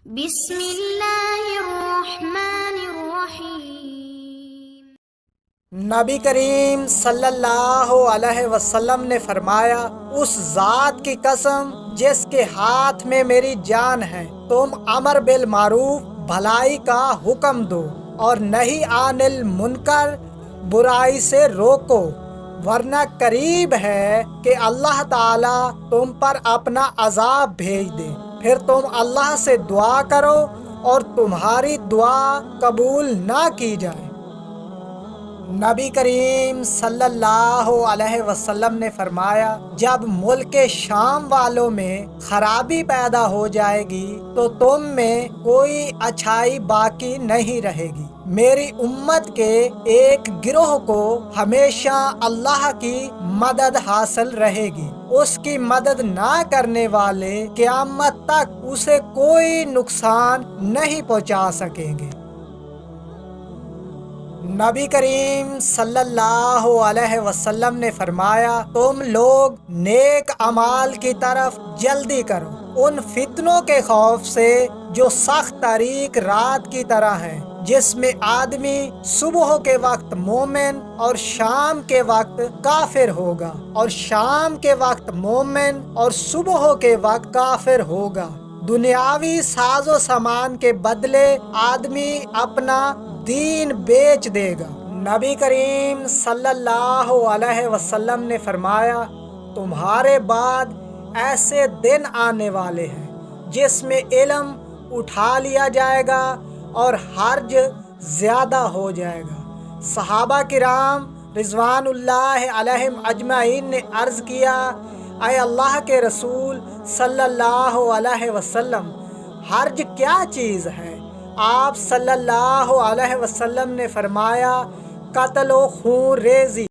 بسم اللہ الرحمن الرحیم۔ نبی کریم صلی اللہ علیہ وسلم نے فرمایا، اس ذات کی قسم جس کے ہاتھ میں میری جان ہے، تم امر بالمعروف بھلائی کا حکم دو اور نہی عن المنکر برائی سے روکو، ورنہ قریب ہے کہ اللہ تعالیٰ تم پر اپنا عذاب بھیج دے، پھر تم اللہ سے دعا کرو اور تمہاری دعا قبول نہ کی جائے۔ نبی کریم صلی اللہ علیہ وسلم نے فرمایا، جب ملک شام والوں میں خرابی پیدا ہو جائے گی تو تم میں کوئی اچھائی باقی نہیں رہے گی۔ میری امت کے ایک گروہ کو ہمیشہ اللہ کی مدد حاصل رہے گی، اس کی مدد نہ کرنے والے قیامت تک اسے کوئی نقصان نہیں پہنچا سکیں گے۔ نبی کریم صلی اللہ علیہ وسلم نے فرمایا، تم لوگ نیک اعمال کی طرف جلدی کرو، ان فتنوں کے خوف سے جو سخت تاریک رات کی طرح ہے، جس میں آدمی صبح کے وقت مومن اور شام کے وقت کافر ہوگا، اور شام کے وقت مومن اور صبح کے وقت کافر ہوگا۔ دنیاوی ساز و سامان کے بدلے آدمی اپنا دین بیچ دے گا۔ نبی کریم صلی اللہ علیہ وسلم نے فرمایا، تمہارے بعد ایسے دن آنے والے ہیں جس میں علم اٹھا لیا جائے گا اور حرج زیادہ ہو جائے گا۔ صحابہ کرام رضوان اللہ علیہم اجمعین نے عرض کیا، اے اللہ کے رسول صلی اللہ علیہ وسلم، حرج کیا چیز ہے؟ آپ صلی اللہ علیہ وسلم نے فرمایا، قتل و خون ریزی۔